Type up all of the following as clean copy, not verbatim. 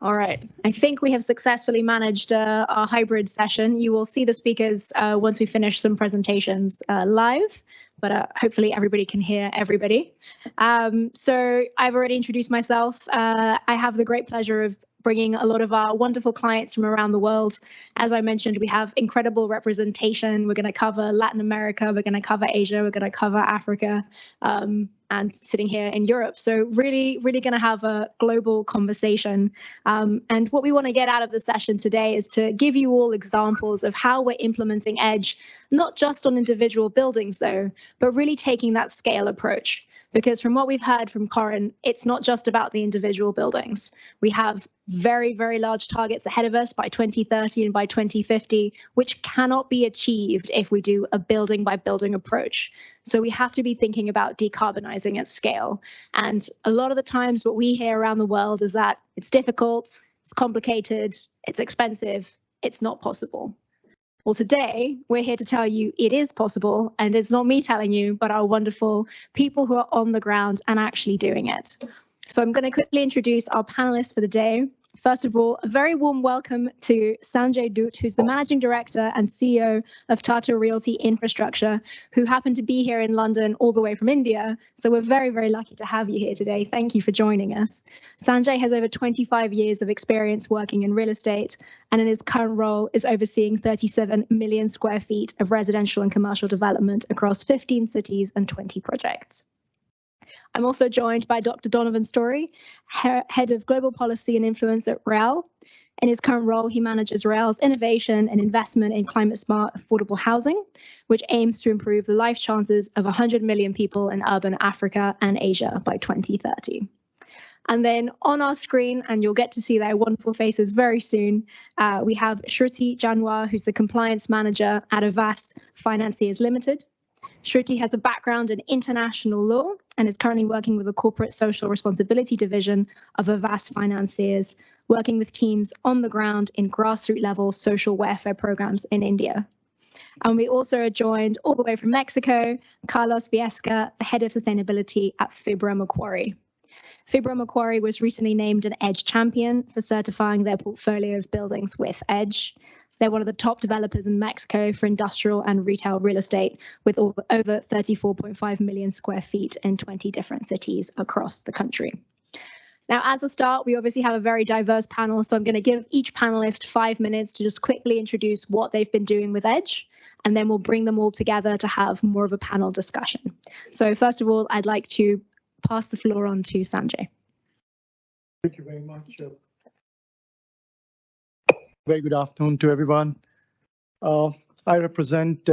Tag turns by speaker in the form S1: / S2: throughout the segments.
S1: All right. I think we have successfully managed our hybrid session. You will see the speakers once we finish some presentations live, but hopefully everybody can hear everybody. So I've already introduced myself. I have the great pleasure of bringing a lot of our wonderful clients from around the world. As I mentioned, we have incredible representation. We're going to cover Latin America, we're going to cover Asia, we're going to cover Africa, and sitting here in Europe. So really going to have a global conversation. And what we want to get out of the session today is to give you all examples of how we're implementing Edge, not just on individual buildings though, but really taking that scale approach. Because from what we've heard from Corin, it's not just about the individual buildings. We have very, very large targets ahead of us by 2030 and by 2050, which cannot be achieved if we do a building by building approach. So we have to be thinking about decarbonising at scale. And a lot of the times what we hear around the world is that it's difficult, it's complicated, it's expensive, it's not possible. Well, today we're here to tell you it is possible, and it's not me telling you, but our wonderful people who are on the ground and actually doing it. So I'm going to quickly introduce our panelists for the day. First of all, a very warm welcome to Sanjay Dutt, who's the Managing Director and CEO of Tata Realty Infrastructure, who happened to be here in London all the way from India. So we're very, very lucky to have you here today. Thank you for joining us. Sanjay has over 25 years of experience working in real estate, and in his current role is overseeing 37 million square feet of residential and commercial development across 15 cities and 20 projects. I'm also joined by Dr. Donovan Storey, Head of Global Policy and Influence at Reall. In his current role, he manages Reall's innovation and investment in climate-smart, affordable housing, which aims to improve the life chances of 100 million people in urban Africa and Asia by 2030. And then on our screen, and you'll get to see their wonderful faces very soon, we have Shruti Janwar, who's the Compliance Manager at Avast Financiers Limited. Shruti has a background in international law and is currently working with the Corporate Social Responsibility Division of Avast Financiers, working with teams on the ground in grassroots level social welfare programs in India. And we also are joined all the way from Mexico, Carlos Viesca, the Head of Sustainability at Fibra Macquarie. Fibra Macquarie was recently named an EDGE champion for certifying their portfolio of buildings with EDGE. They're one of the top developers in Mexico for industrial and retail real estate, with over 34.5 million square feet in 20 different cities across the country. Now, as a start, we obviously have a very diverse panel, so I'm going to give each panelist 5 minutes to just quickly introduce what they've been doing with Edge, and then we'll bring them all together to have more of a panel discussion. So first of all, I'd like to pass the floor on to Sanjay.
S2: Thank you very much. Very good afternoon to everyone. I represent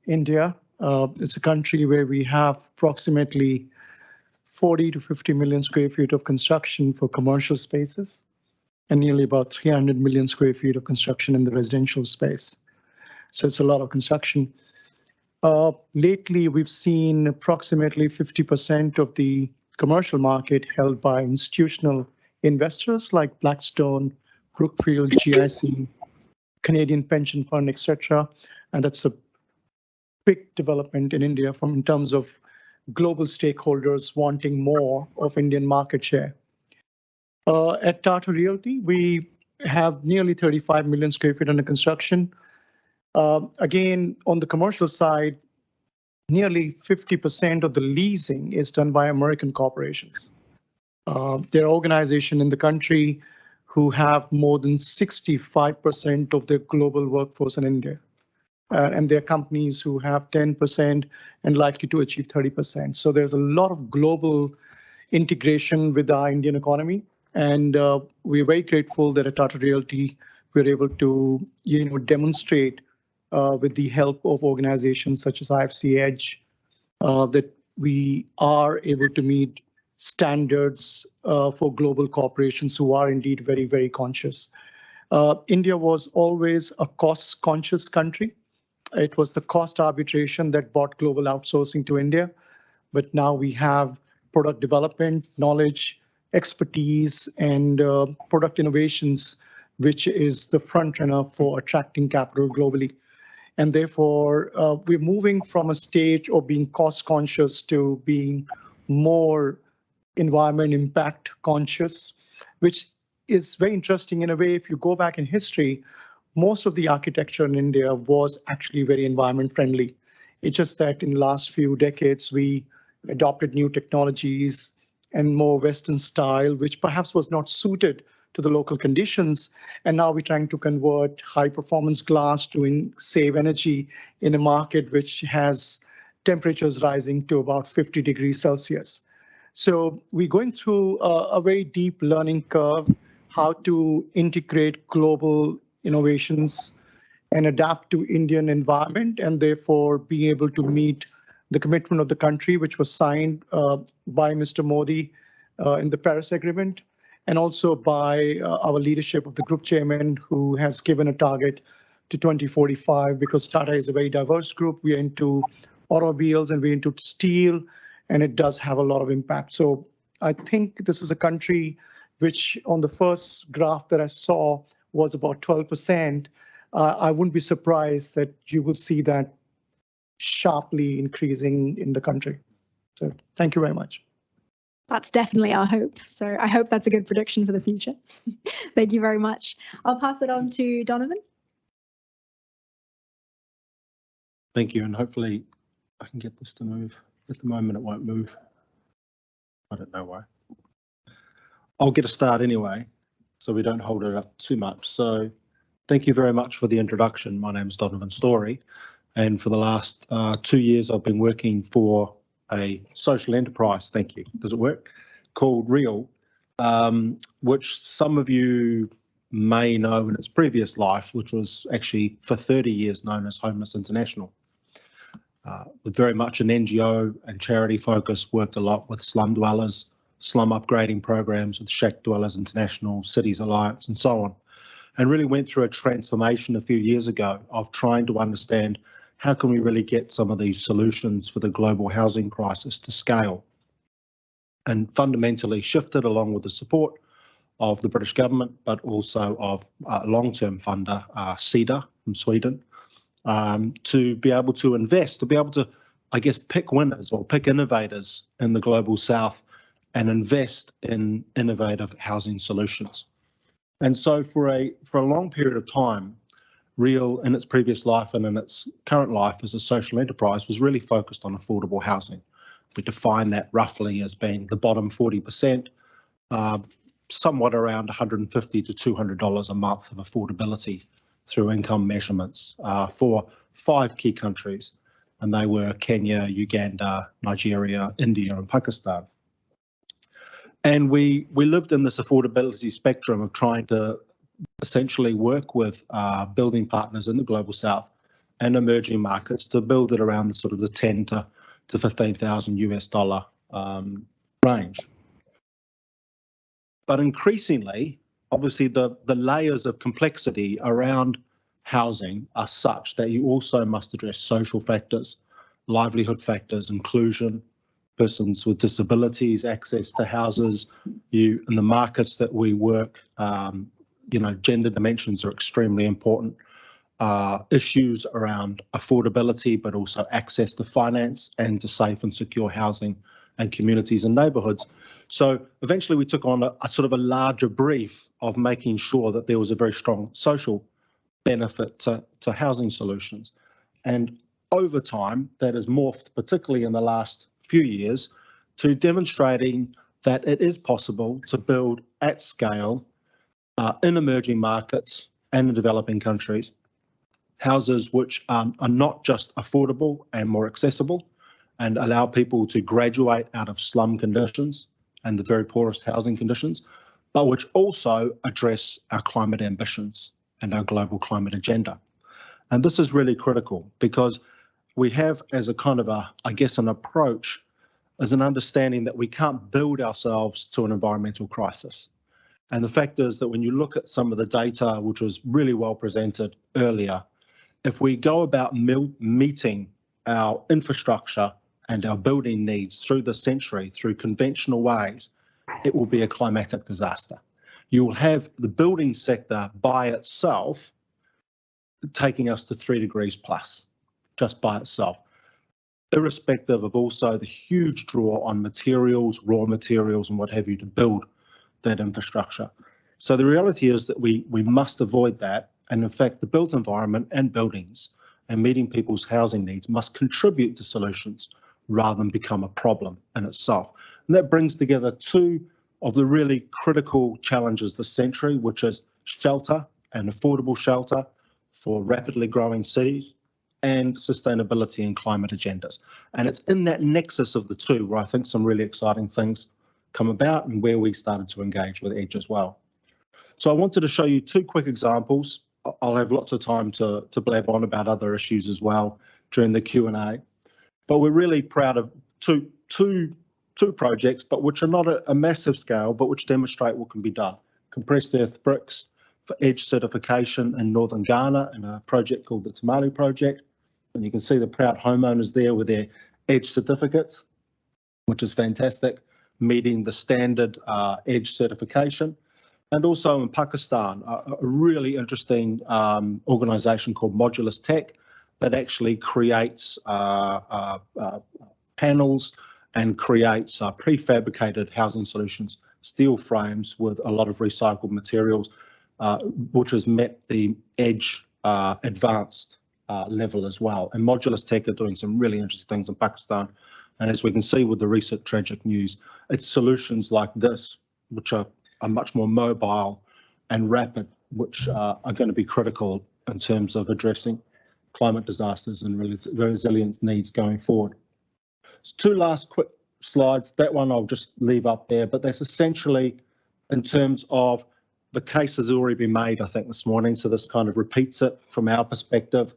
S2: India. It's a country where we have approximately 40 to 50 million square feet of construction for commercial spaces and nearly about 300 million square feet of construction in the residential space. So it's a lot of construction. Lately, we've seen approximately 50% of the commercial market held by institutional investors like Blackstone, Brookfield, GIC, Canadian Pension Fund, etc. And that's a big development in India in terms of global stakeholders wanting more of Indian market share. At Tata Realty, we have nearly 35 million square feet under construction. Again, on the commercial side, nearly 50% of the leasing is done by American corporations. There are organizations in the country who have more than 65% of the global workforce in India. And there are companies who have 10% and likely to achieve 30%. So there's a lot of global integration with our Indian economy. And we're very grateful that at Tata Realty, we're able to demonstrate with the help of organizations such as IFC Edge, that we are able to meet standards for global corporations who are indeed very, very conscious. India was always a cost-conscious country. It was the cost arbitration that brought global outsourcing to India. But now we have product development, knowledge, expertise, and product innovations, which is the front runner for attracting capital globally. And therefore, we're moving from a stage of being cost conscious to being more environment impact conscious, which is very interesting in a way. If you go back in history, most of the architecture in India was actually very environment friendly. It's just that in the last few decades, we adopted new technologies and more Western style, which perhaps was not suited to the local conditions. And now we're trying to convert high performance glass to save energy in a market which has temperatures rising to about 50 degrees Celsius. So we're going through a very deep learning curve, how to integrate global innovations and adapt to Indian environment, and therefore be able to meet the commitment of the country, which was signed by Mr. Modi in the Paris Agreement, and also by our leadership of the group chairman, who has given a target to 2045, because Tata is a very diverse group. We are into automobiles and we're into steel, and it does have a lot of impact. So I think this is a country which on the first graph that I saw was about 12%. I wouldn't be surprised that you will see that sharply increasing in the country. So thank you very much.
S1: That's definitely our hope. So I hope that's a good prediction for the future. Thank you very much. I'll pass it on to Donovan.
S3: Thank you, and hopefully I can get this to move. At the moment, it won't move. I don't know why. I'll get a start anyway, so we don't hold it up too much. So thank you very much for the introduction. My name is Donovan Storey, and for the last 2 years, I've been working for a social enterprise, thank you, does it work, called Reall, which some of you may know in its previous life, which was actually for 30 years known as Homeless International. With very much an NGO and charity focus, worked a lot with slum dwellers, slum upgrading programs with Shack Dwellers International, Cities Alliance, and so on, and really went through a transformation a few years ago of trying to understand how can we really get some of these solutions for the global housing crisis to scale, and fundamentally shifted along with the support of the British government, but also of long-term funder, CEDA from Sweden, to be able to invest, to be able to, I guess, pick winners or pick innovators in the global south and invest in innovative housing solutions. And so for a long period of time, Reall in its previous life and in its current life as a social enterprise was really focused on affordable housing. We define that roughly as being the bottom 40%, somewhat around $150 to $200 a month of affordability through income measurements for 5 key countries, and they were Kenya, Uganda, Nigeria, India, and Pakistan. And we lived in this affordability spectrum of trying to essentially work with building partners in the global south and emerging markets to build it around the sort of the 10 to 15,000 US dollar range. But increasingly, obviously, the layers of complexity around housing are such that you also must address social factors, livelihood factors, inclusion, persons with disabilities, access to houses. In the markets that we work, gender dimensions are extremely important. Issues around affordability, but also access to finance and to safe and secure housing and communities and neighbourhoods. So eventually we took on a sort of a larger brief of making sure that there was a very strong social benefit to housing solutions. And over time, that has morphed, particularly in the last few years, to demonstrating that it is possible to build at scale in emerging markets and in developing countries, houses which are not just affordable and more accessible and allow people to graduate out of slum conditions and the very poorest housing conditions, but which also address our climate ambitions and our global climate agenda. And this is really critical because we have as a kind of an approach as an understanding that we can't build ourselves to an environmental crisis. And the fact is that when you look at some of the data, which was really well presented earlier, if we go about meeting our infrastructure and our building needs through the century, through conventional ways, it will be a climatic disaster. You will have the building sector by itself taking us to 3 degrees plus, just by itself, irrespective of also the huge draw on materials, raw materials and what have you to build that infrastructure. So the reality is that we must avoid that. And in fact, the built environment and buildings and meeting people's housing needs must contribute to solutions rather than become a problem in itself. And that brings together two of the really critical challenges this century, which is shelter and affordable shelter for rapidly growing cities, and sustainability and climate agendas. And it's in that nexus of the two where I think some really exciting things come about and where we started to engage with EDGE as well. So I wanted to show you two quick examples. I'll have lots of time to blab on about other issues as well during the Q&A. But we're really proud of two projects, but which are not a massive scale, but which demonstrate what can be done. Compressed earth bricks for EDGE certification in northern Ghana in a project called the Tamale Project. And you can see the proud homeowners there with their EDGE certificates, which is fantastic, meeting the standard EDGE certification. And also in Pakistan, a really interesting organisation called Modulus Tech that actually creates panels and creates prefabricated housing solutions, steel frames with a lot of recycled materials, which has met the EDGE advanced level as well. And Modulus Tech are doing some really interesting things in Pakistan. And as we can see with the recent tragic news, it's solutions like this, which are much more mobile and rapid, which are going to be critical in terms of addressing climate disasters and resilience needs going forward. So two last quick slides. That one I'll just leave up there, but that's essentially in terms of the case has already been made, I think, this morning. So this kind of repeats it from our perspective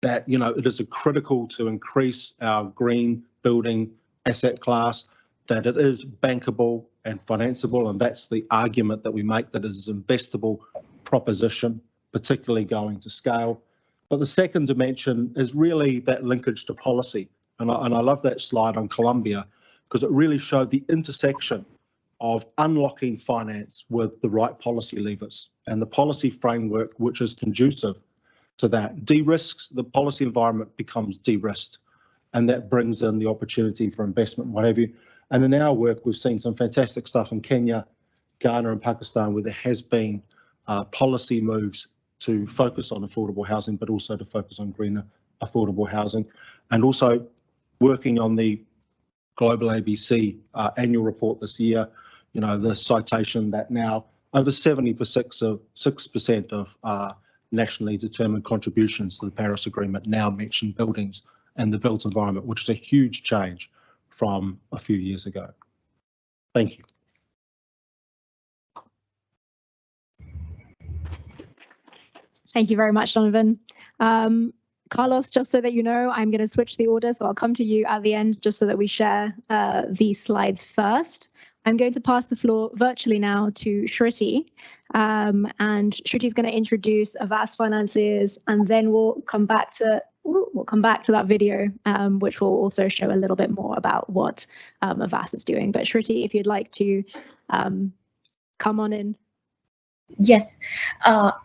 S3: that, you know, it is critical to increase our green building asset class, that it is bankable and financeable, and that's the argument that we make, that it is an investable proposition, particularly going to scale. But the second dimension is really that linkage to policy. And I love that slide on Colombia, because it really showed the intersection of unlocking finance with the right policy levers, and the policy framework which is conducive to that de-risks the policy environment, becomes de-risked, and that brings in the opportunity for investment, what have you. And in our work, we've seen some fantastic stuff in Kenya, Ghana and Pakistan, where there has been policy moves to focus on affordable housing, but also to focus on greener affordable housing, and also working on the Global ABC annual report this year. You know, the citation that now over 76% of nationally determined contributions to the Paris Agreement now mention buildings and the built environment, which is a huge change from a few years ago. Thank you.
S1: Thank you very much, Donovan. Carlos, just so that you know, I'm going to switch the order, so I'll come to you at the end just so that we share these slides first. I'm going to pass the floor virtually now to Shruti, and Shruti is going to introduce Avast Finances, and then we'll come back to that video, which will also show a little bit more about what Avast is doing. But Shruti, if you'd like to come on in.
S4: Yes,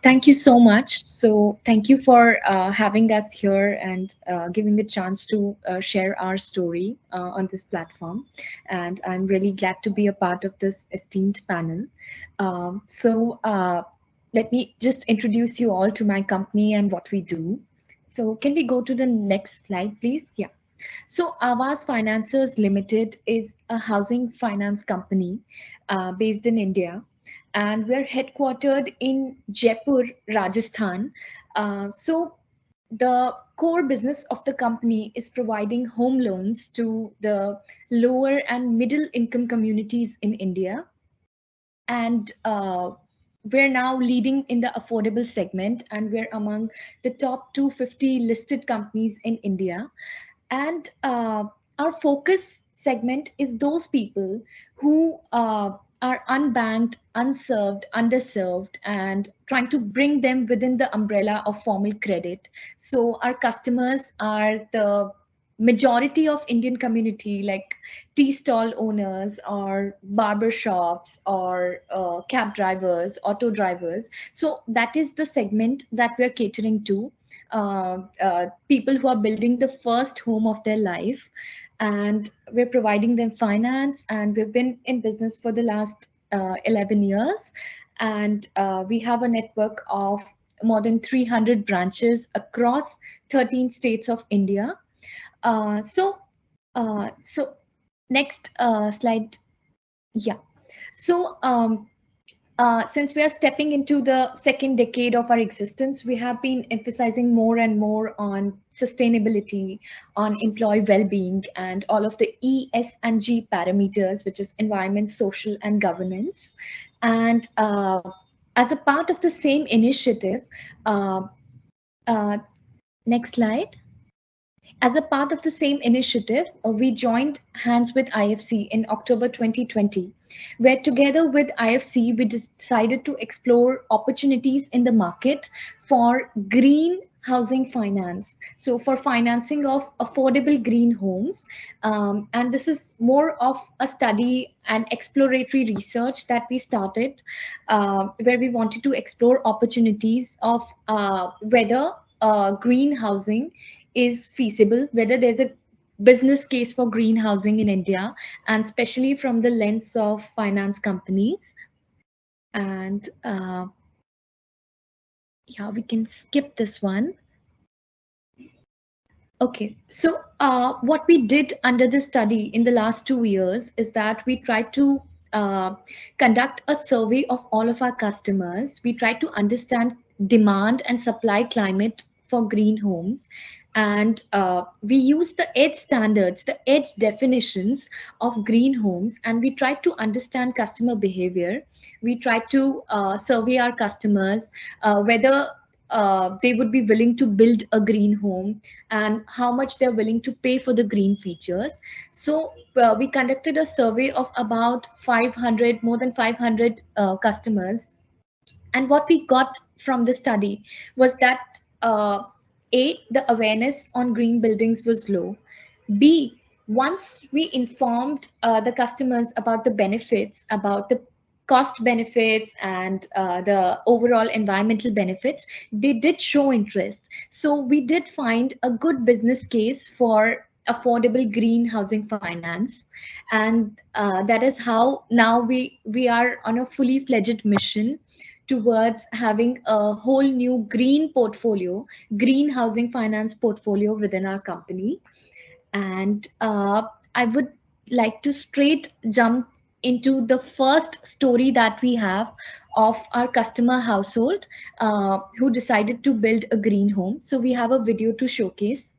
S4: thank you so much. So thank you for having us here and giving a chance to share our story on this platform. And I'm really glad to be a part of this esteemed panel. Let me just introduce you all to my company and what we do. So can we go to the next slide, please? Yeah. So Avast Finances Limited is a housing finance company based in India. And we're headquartered in Jaipur, Rajasthan. So the core business of the company is providing home loans to the lower and middle income communities in India. And we're now leading in the affordable segment, and we're among the top 250 listed companies in India. And our focus segment is those people who are unbanked, unserved, underserved, and trying to bring them within the umbrella of formal credit. So our customers are the majority of Indian community, like tea stall owners or barber shops or cab drivers, auto drivers. So that is the segment that we're catering to, people who are building the first home of their life. And we're providing them finance, and we've been in business for the last 11 years. and we have a network of more than 300 branches across 13 states of India. So next slide. Yeah. So since we are stepping into the second decade of our existence, we have been emphasizing more and more on sustainability, on employee well-being, and all of the E, S, and G parameters, which is environment, social, and governance. And as a part of the same initiative, uh, next slide. As a part of the same initiative, we joined hands with IFC in October 2020, where together with IFC, we decided to explore opportunities in the market for green housing finance. So for financing of affordable green homes. And this is more of a study and exploratory research that we started, where we wanted to explore opportunities of whether green housing is feasible, whether there's a business case for green housing in India, and especially from the lens of finance companies. And yeah, we can skip this one. Okay, so what we did under the study in the last 2 years is that we tried to conduct a survey of all of our customers. We tried to understand demand and supply climate for green homes. And we used the EDGE standards, the EDGE definitions of green homes, and we tried to understand customer behavior. We tried to survey our customers, whether they would be willing to build a green home and how much they're willing to pay for the green features. So we conducted a survey of about 500, more than 500 customers. And what we got from the study was that the awareness on green buildings was low. B, once we informed the customers about the benefits, about the cost benefits and the overall environmental benefits, they did show interest. So we did find a good business case for affordable green housing finance. And that is how now we are on a fully fledged mission towards having a whole new green portfolio, green housing finance portfolio within our company. And I would like to straight jump into the first story that we have of our customer household who decided to build a green home. So we have a video to showcase.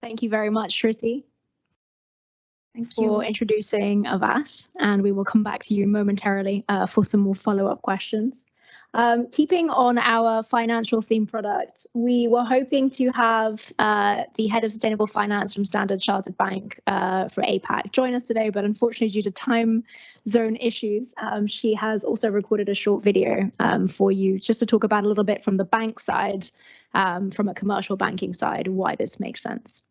S1: Thank you very much, Shruti,
S4: Thank
S1: for
S4: you.
S1: introducing Avas, and we will come back to you momentarily for some more follow-up questions. Keeping on our financial theme product, we were hoping to have the head of sustainable finance from Standard Chartered Bank for APAC join us today, but unfortunately due to time zone issues, she has also recorded a short video for you just to talk about a little bit from the bank side, from a commercial banking side, why this makes sense.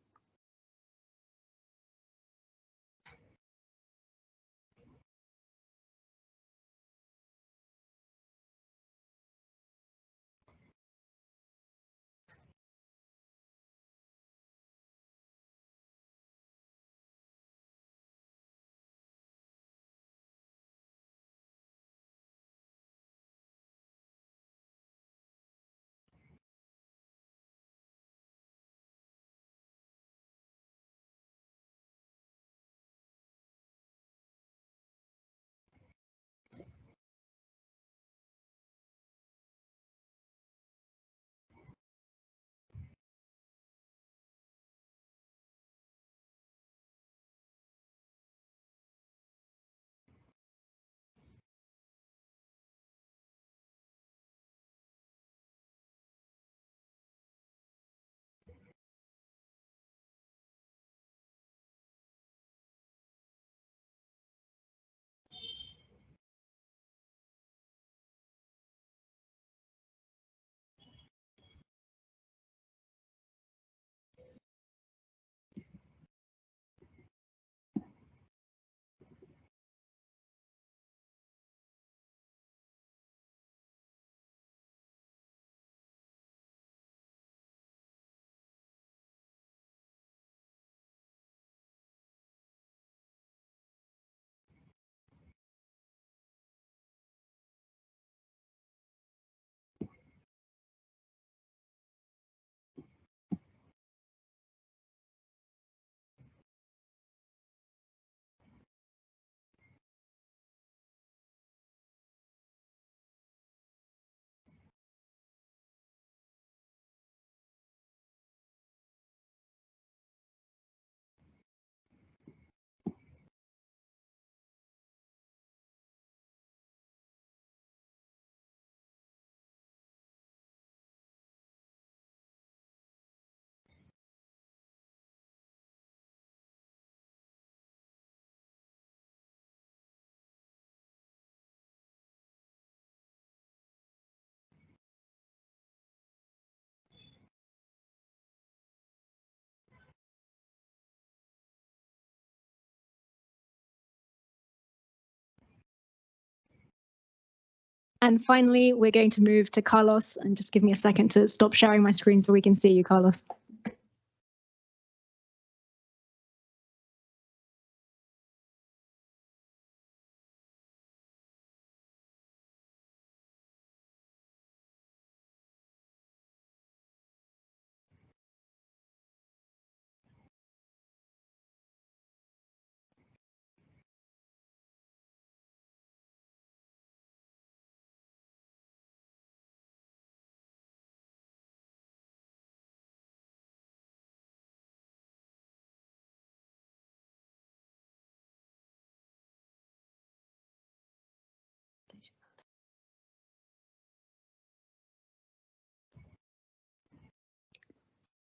S1: And finally, we're going to move to Carlos, and just give me a second to stop sharing my screen so we can see you, Carlos.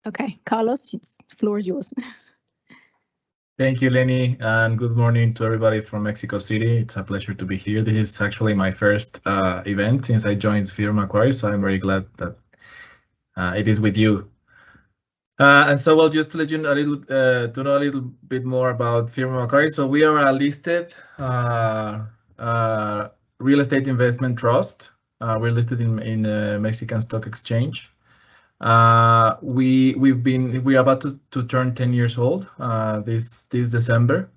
S1: Okay, Carlos, the floor is yours.
S5: Thank you, Lenny, and good morning to everybody from Mexico City. It's a pleasure to be here. This is actually my first event since I joined Firma Macquarie, so I'm very glad that it is with you. And so, well, just to let you know to know a little bit more about Firma Macquarie. So we are a listed real estate investment trust. We're listed in the Mexican Stock Exchange. We're about to turn 10 years old this December,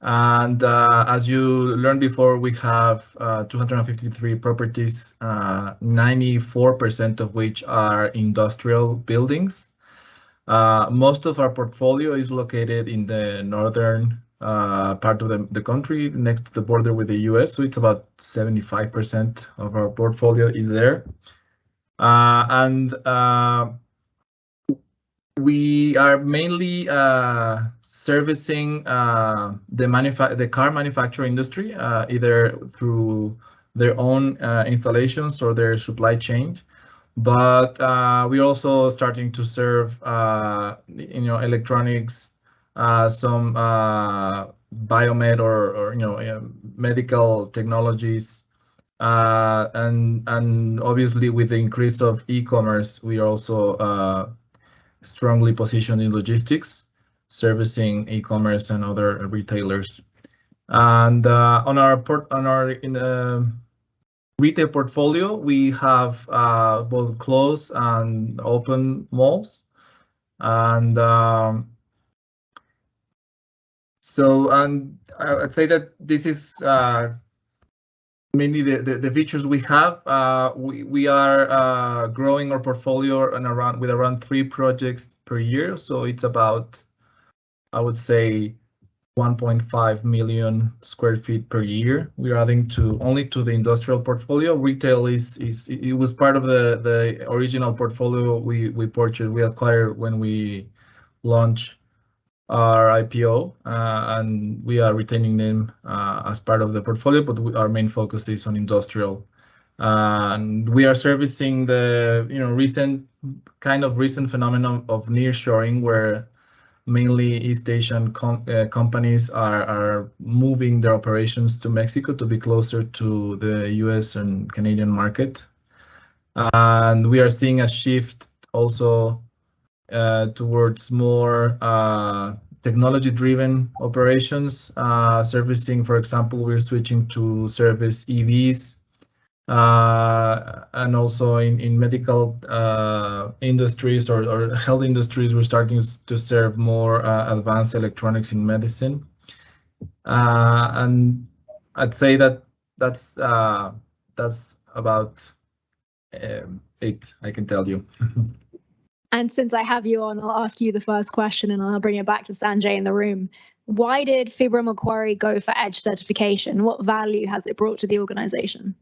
S5: and as you learned before, we have 253 properties, 94% of which are industrial buildings. Most of our portfolio is located in the northern part of the country, next to the border with the US, so it's about 75% of our portfolio is there. we are mainly servicing the car manufacturing industry, either through their own installations or their supply chain. But we're also starting to serve, electronics, some biomed or medical technologies, and obviously with the increase of e-commerce, we are also strongly positioned in logistics, servicing e-commerce and other retailers. And on our retail portfolio, we have both closed and open malls, and I'd say that this is mainly the features we have. We are growing our portfolio with around 3 projects per year, so it's about, I would say, 1.5 million square feet per year. We're adding only to the industrial portfolio. Retail it was part of the original portfolio we purchased, we acquired when we launched our IPO, and we are retaining them as part of the portfolio, but our main focus is on industrial. And we are servicing the recent phenomenon of nearshoring, where mainly East Asian companies are moving their operations to Mexico to be closer to the US and Canadian market. And we are seeing a shift also towards more technology-driven operations, servicing, for example, we're switching to service EVs, and also in medical industries or health industries, we're starting to serve more advanced electronics in medicine. And I'd say that's about it, I can tell you.
S1: And since I have you on, I'll ask you the first question, and I'll bring it back to Sanjay in the room. Why did Fibra Macquarie go for EDGE certification? What value has it brought to the organization?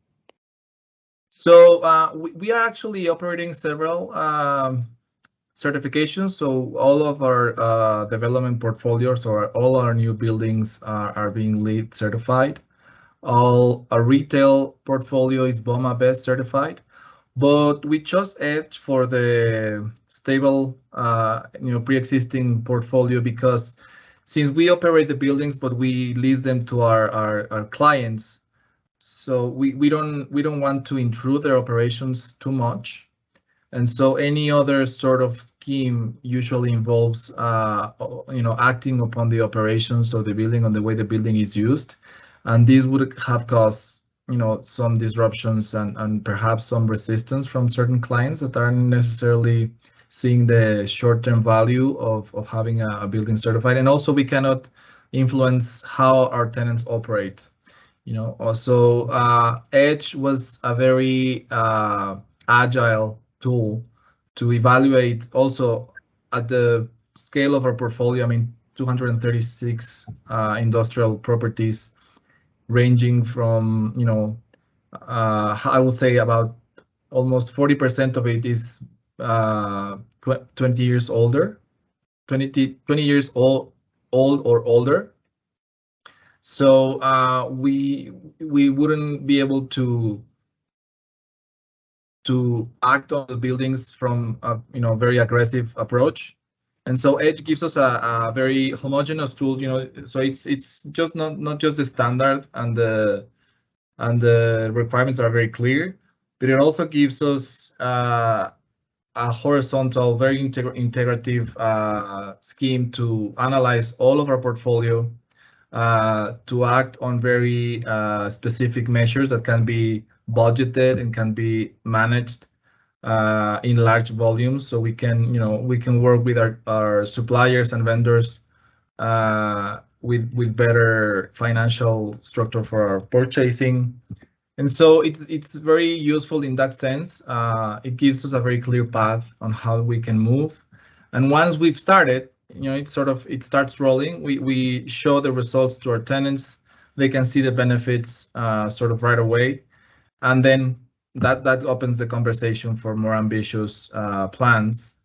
S5: So we are actually operating several certifications. So all of our development portfolios or all our new buildings are being LEED certified. All our retail portfolio is BOMA BEST certified. But we chose EDGE for the stable, pre-existing portfolio, because since we operate the buildings, but we lease them to our clients, so we don't want to intrude their operations too much. And so any other sort of scheme usually involves, acting upon the operations of the building, on the way the building is used, and this would have caused some disruptions and perhaps some resistance from certain clients that aren't necessarily seeing the short-term value of having a building certified. And also we cannot influence how our tenants operate. Also EDGE was a very agile tool to evaluate also at the scale of our portfolio. I mean, 236 industrial properties, ranging from, I would say about almost 40% of it is 20 years older, 20 years old or older. So we wouldn't be able to act on the buildings from a very aggressive approach. And so EDGE gives us a very homogeneous tool, so it's just not just the standard and the requirements are very clear, but it also gives us a horizontal, very integrative scheme to analyze all of our portfolio, to act on very specific measures that can be budgeted and can be managed in large volumes, so we can work with our suppliers and vendors with better financial structure for our purchasing. And so it's very useful in that sense. It gives us a very clear path on how we can move. And once we've started, it starts rolling. We show the results to our tenants. They can see the benefits sort of right away, and then that opens the conversation for more ambitious plans.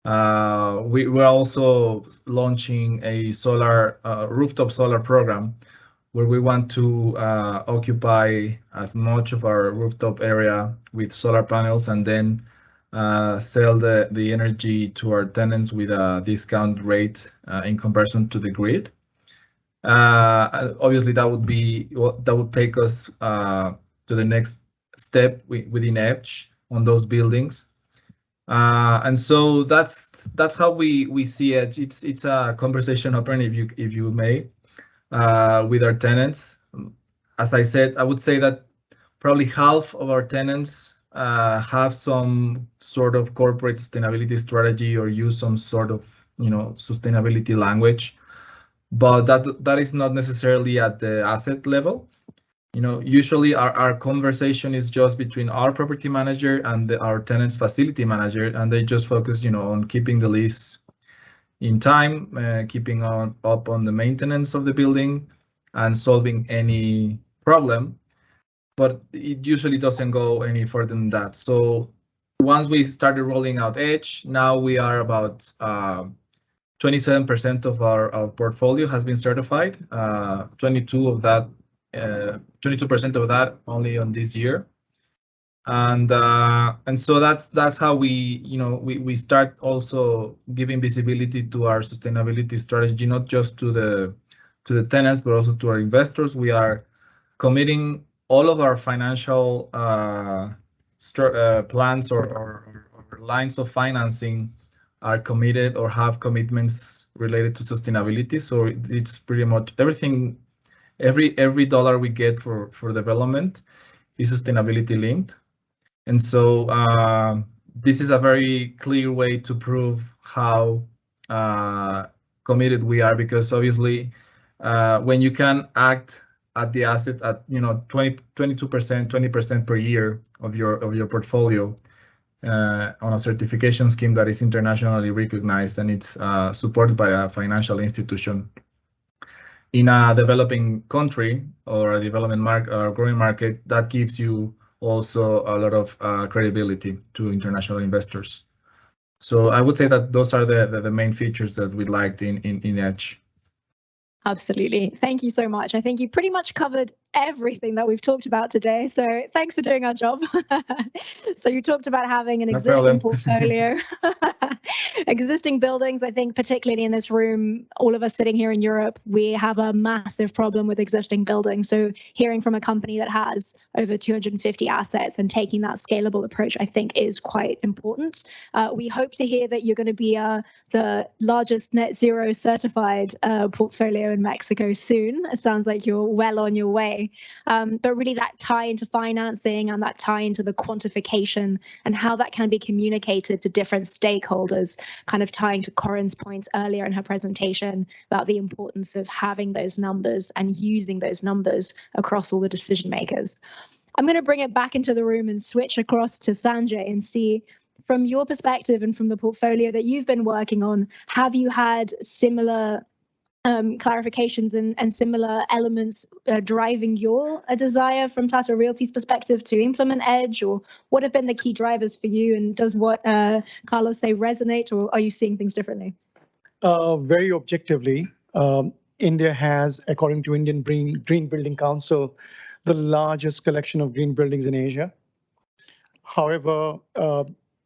S5: We're also launching a solar rooftop solar program where we want to occupy as much of our rooftop area with solar panels and then sell the energy to our tenants with a discount rate in comparison to the grid. Obviously, that would take us to the next step within Edge on those buildings. And so that's how we see it. It's a conversation open, if you may, with our tenants. As I said, I would say that probably half of our tenants have some sort of corporate sustainability strategy or use some sort of sustainability language, but that is not necessarily at the asset level. Usually our conversation is just between our property manager and our tenant's facility manager, and they just focus, on keeping the lease in time, keeping up on the maintenance of the building, and solving any problem. But it usually doesn't go any further than that. So once we started rolling out Edge, now we are about 27% of our portfolio has been certified. 22% of that only on this year, and so that's how we start also giving visibility to our sustainability strategy, not just to the tenants but also to our investors. We are committing all of our financial plans or lines of financing are committed or have commitments related to sustainability. So it's pretty much everything. Every dollar we get for development is sustainability linked, and so this is a very clear way to prove how committed we are, because obviously when you can act at the asset at 22%, 20% per year of your portfolio on a certification scheme that is internationally recognized and it's supported by a financial institution in a developing country or a development market or growing market, that gives you also a lot of credibility to international investors. So I would say that those are the main features that we liked in Edge.
S1: Absolutely. Thank you so much. I think you pretty much covered everything that we've talked about today. So thanks for doing our job. So you talked about having an existing portfolio, existing buildings. I think particularly in this room, all of us sitting here in Europe, we have a massive problem with existing buildings. So hearing from a company that has over 250 assets and taking that scalable approach, I think is quite important. We hope to hear that you're going to be the largest net zero certified portfolio in Mexico soon. It sounds like you're well on your way. But really that tie into financing and that tie into the quantification and how that can be communicated to different stakeholders, kind of tying to Corinne's points earlier in her presentation about the importance of having those numbers and using those numbers across all the decision makers. I'm going to bring it back into the room and switch across to Sanjay and see, from your perspective and from the portfolio that you've been working on, have you had similar clarifications and similar elements driving your desire from Tata Realty's perspective to implement Edge, or what have been the key drivers for you? And does what Carlos say resonate, or are you seeing things differently?
S2: Very objectively, India has, according to Indian Green Building Council, the largest collection of green buildings in Asia. However,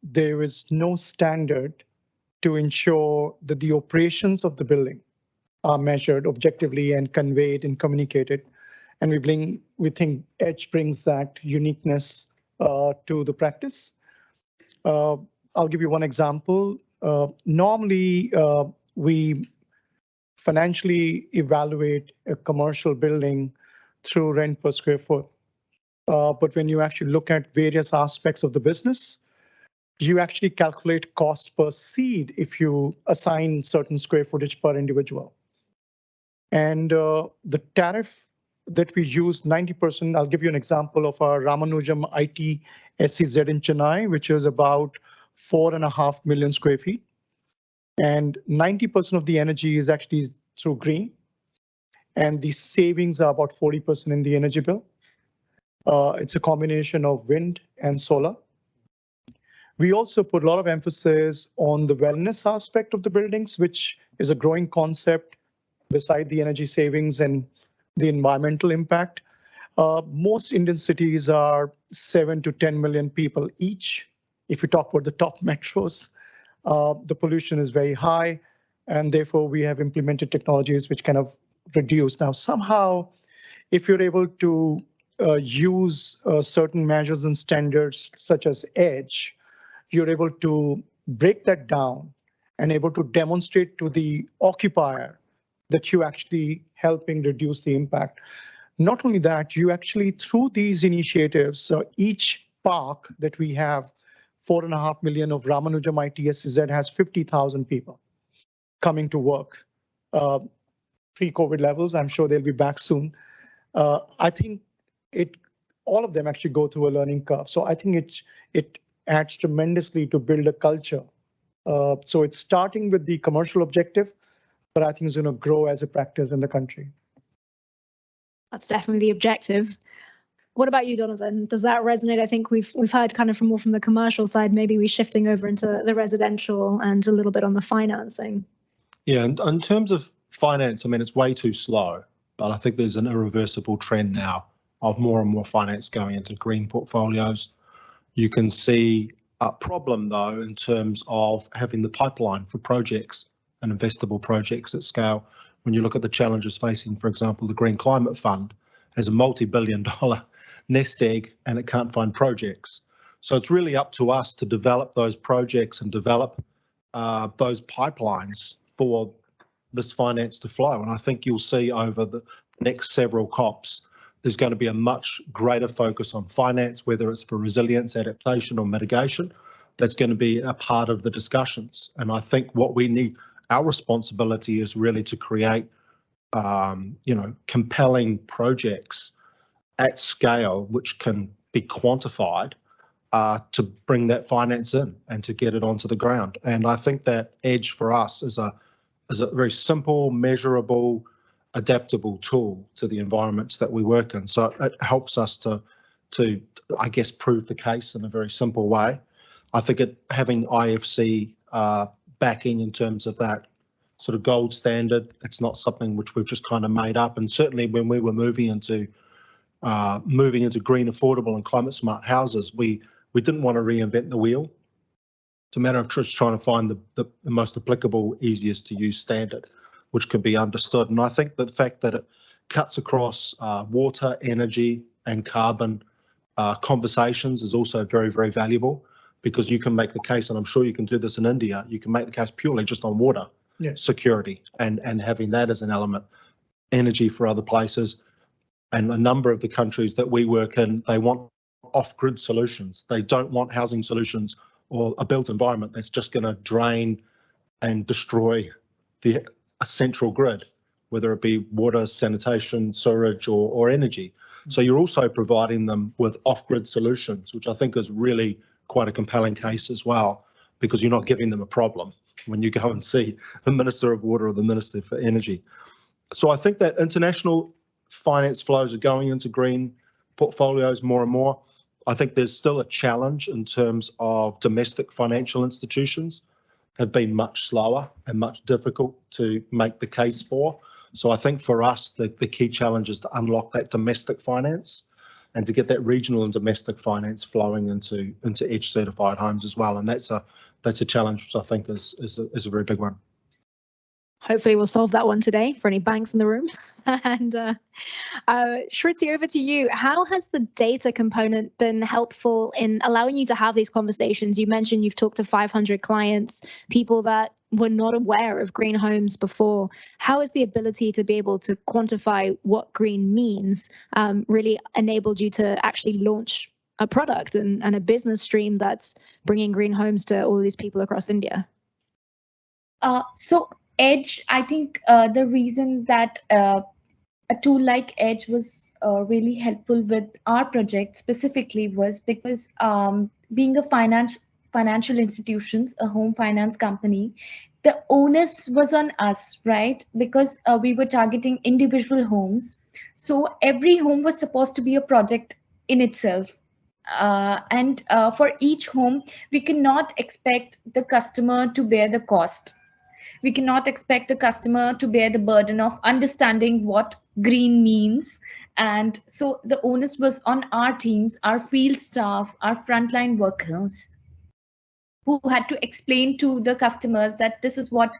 S2: there is no standard to ensure that the operations of the building are measured objectively and conveyed and communicated. And we think Edge brings that uniqueness to the practice. I'll give you one example. Normally, we financially evaluate a commercial building through rent per square foot. But when you actually look at various aspects of the business, you actually calculate cost per seed if you assign certain square footage per individual. And the tariff that we use, 90%, I'll give you an example of our Ramanujam IT SEZ in Chennai, which is about 4.5 million square feet. And 90% of the energy is actually through green. And the savings are about 40% in the energy bill. It's a combination of wind and solar. We also put a lot of emphasis on the wellness aspect of the buildings, which is a growing concept beside the energy savings and the environmental impact. Most Indian cities are 7 to 10 million people each. If you talk about the top metros, the pollution is very high, and therefore we have implemented technologies which kind of reduce. Now, somehow, if you're able to use certain measures and standards such as EDGE, you're able to break that down and able to demonstrate to the occupier that you actually helping reduce the impact. Not only that, you actually, through these initiatives, each park that we have, 4.5 million of Ramanujam ITSZ has 50,000 people coming to work. Pre-COVID levels, I'm sure they'll be back soon. I think all of them actually go through a learning curve. So I think it adds tremendously to build a culture. So it's starting with the commercial objective, but I think it's going to grow as a practice in the country.
S1: That's definitely the objective. What about you, Donovan? Does that resonate? I think we've heard kind of more from the commercial side. Maybe we're shifting over into the residential and a little bit on the financing.
S3: Yeah, and in terms of finance, I mean, it's way too slow, but I think there's an irreversible trend now of more and more finance going into green portfolios. You can see a problem, though, in terms of having the pipeline for projects and investable projects at scale. When you look at the challenges facing, for example, the Green Climate Fund has a multi-billion-dollar nest egg and it can't find projects. So it's really up to us to develop those projects and develop those pipelines for this finance to flow. And I think you'll see over the next several COPs, there's going to be a much greater focus on finance, whether it's for resilience, adaptation or mitigation. That's going to be a part of the discussions. And I think what we need, our responsibility is really to create, compelling projects at scale, which can be quantified to bring that finance in and to get it onto the ground. And I think that EDGE for us is a very simple, measurable, adaptable tool to the environments that we work in. So it helps us to I guess, prove the case in a very simple way. I think having IFC backing in terms of that sort of gold standard, it's not something which we've just kind of made up. And certainly when we were moving into green, affordable and climate smart houses, we didn't want to reinvent the wheel. It's a matter of just trying to find the most applicable, easiest to use standard, which can be understood. And I think the fact that it cuts across water, energy and carbon conversations is also very, very valuable, because you can make the case, and I'm sure you can do this in India, you can make the case purely just on water security and having that as an element, energy for other places. And a number of the countries that we work in, they want off-grid solutions. They don't want housing solutions or a built environment that's just going to drain and destroy a central grid, whether it be water, sanitation, sewerage or energy. So you're also providing them with off-grid solutions, which I think is really quite a compelling case as well, because you're not giving them a problem when you go and see the Minister of Water or the Minister for Energy. So I think that international finance flows are going into green portfolios more and more. I think there's still a challenge in terms of domestic financial institutions have been much slower and much difficult to make the case for. So I think for us, the key challenge is to unlock that domestic finance and to get that regional and domestic finance flowing into EDGE certified homes as well. And that's a challenge which I think is a very big one.
S1: Hopefully we'll solve that one today for any banks in the room. And Shruti, over to you. How has the data component been helpful in allowing you to have these conversations? You mentioned you've talked to 500 clients, people that were not aware of green homes before. How has the ability to be able to quantify what green means really enabled you to actually launch a product and a business stream that's bringing green homes to all these people across India?
S4: So EDGE, I think the reason that a tool like EDGE was really helpful with our project specifically was because being a financial institutions, a home finance company, the onus was on us, right? Because we were targeting individual homes. So every home was supposed to be a project in itself. and for each home, we cannot expect the customer to bear the cost. We cannot expect the customer to bear the burden of understanding what green means. And so the onus was on our teams, our field staff, our frontline workers, who had to explain to the customers that this is what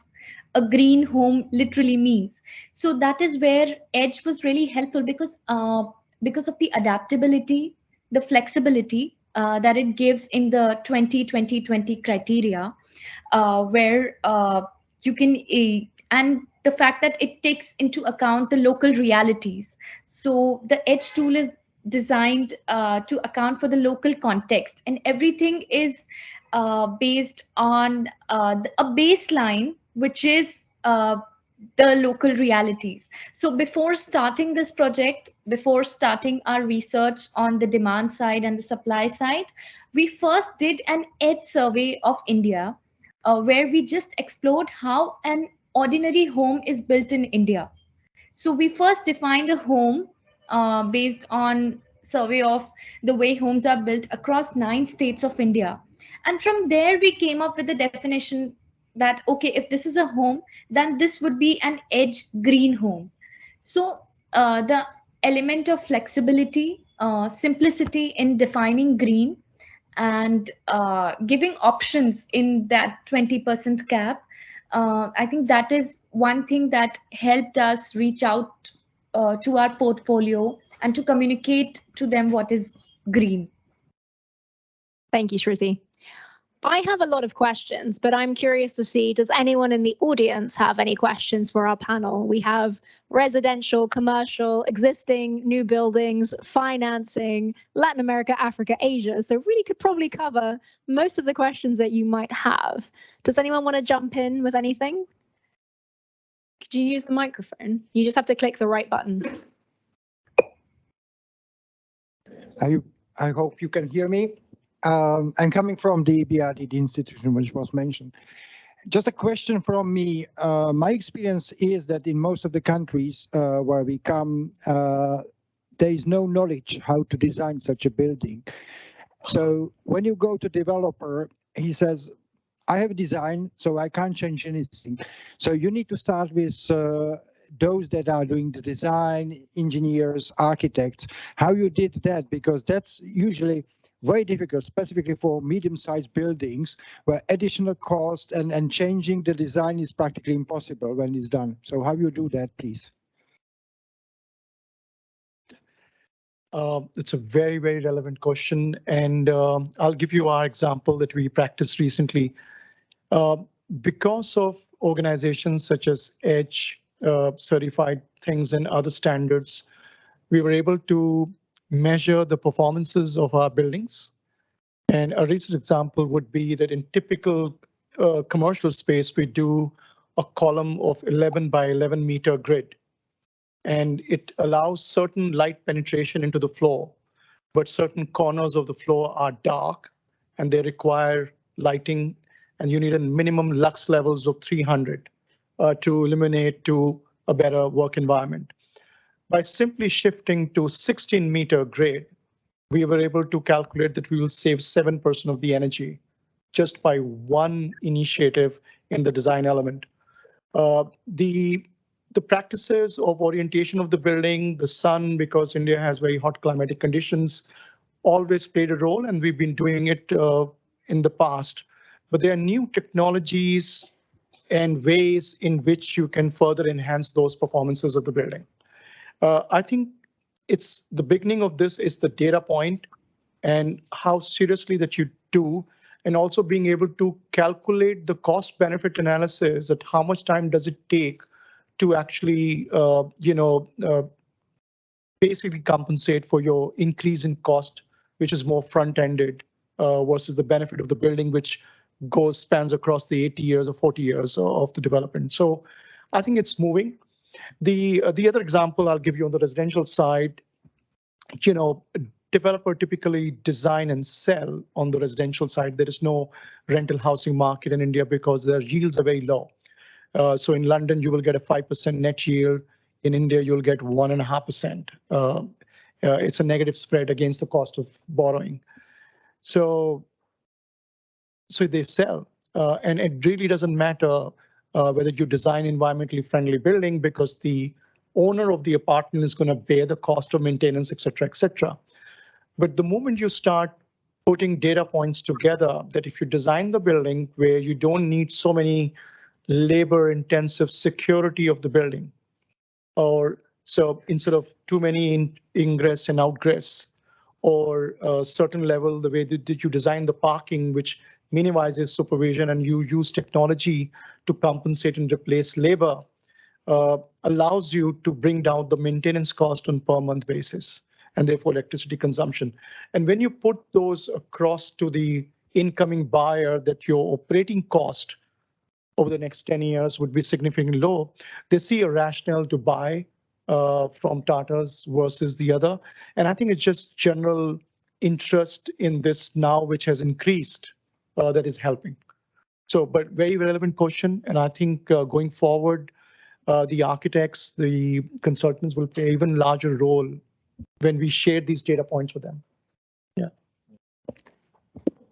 S4: a green home literally means. So that is where Edge was really helpful, because of the adaptability, the flexibility that it gives in the 2020 criteria, where you can and the fact that it takes into account the local realities. So the Edge tool is designed to account for the local context, and everything is based on a baseline, which is the local realities. So before starting this project, before starting our research on the demand side and the supply side, we first did an Edge survey of India, where we just explored how an ordinary home is built in India. So we first defined a home based on survey of the way homes are built across 9 states of India. And from there, we came up with the definition that, okay, if this is a home, then this would be an Edge green home. So the element of flexibility, simplicity in defining green, and giving options in that 20% cap, I think that is one thing that helped us reach out to our portfolio and to communicate to them what is green.
S1: Thank you, Shruti. I have a lot of questions, but I'm curious to see, does anyone in the audience have any questions for our panel? We have residential, commercial, existing, new buildings, financing, Latin America, Africa, Asia. So really could probably cover most of the questions that you might have. Does anyone want to jump in with anything? Could you use the microphone? You just have to click the right button.
S6: I hope you can hear me. I'm coming from the BRD, the institution which was mentioned. Just a question from me. My experience is that in most of the countries where we come, there is no knowledge how to design such a building. So when you go to developer, he says, I have a design, so I can't change anything. So you need to start with those that are doing the design, engineers, architects, how you did that, because that's usually very difficult, specifically for medium-sized buildings where additional cost and changing the design is practically impossible when it's done. So how you do that, please?
S2: It's a very, very relevant question. And I'll give you our example that we practiced recently. Because of organizations such as Edge, certified things and other standards, we were able to measure the performances of our buildings. And a recent example would be that in typical commercial space, we do a column of 11 by 11 meter grid. And it allows certain light penetration into the floor, but certain corners of the floor are dark and they require lighting, and you need a minimum lux levels of 300 to illuminate to a better work environment. By simply shifting to 16-meter grid, we were able to calculate that we will save 7% of the energy just by one initiative in the design element. The practices of orientation of the building, the sun, because India has very hot climatic conditions, always played a role, and we've been doing it in the past. But there are new technologies and ways in which you can further enhance those performances of the building. I think it's the beginning of this is the data point and how seriously that you do, and also being able to calculate the cost benefit analysis at how much time does it take to actually, basically compensate for your increase in cost, which is more front-ended versus the benefit of the building, which spans across the 80 years or 40 years of the development. So I think it's moving. The other example I'll give you on the residential side, developer typically design and sell on the residential side. There is no rental housing market in India because their yields are very low. So in London, you will get a 5% net yield. In India, you'll get 1.5%. It's a negative spread against the cost of borrowing. So they sell, and it really doesn't matter whether you design environmentally friendly building, because the owner of the apartment is going to bear the cost of maintenance, et cetera, et cetera. But the moment you start putting data points together, that if you design the building where you don't need so many labor-intensive security of the building, or so instead of too many ingress and outgress, or a certain level, the way that you design the parking, which minimizes supervision, and you use technology to compensate and replace labor, allows you to bring down the maintenance cost on per month basis, and therefore electricity consumption. And when you put those across to the incoming buyer, that your operating cost over the next 10 years would be significantly low, they see a rationale to buy from Tata's versus the other. And I think it's just general interest in this now, which has increased, that is helping. So, but very relevant question. And I think going forward, the architects, the consultants will play an even larger role when we share these data points with them. Yeah.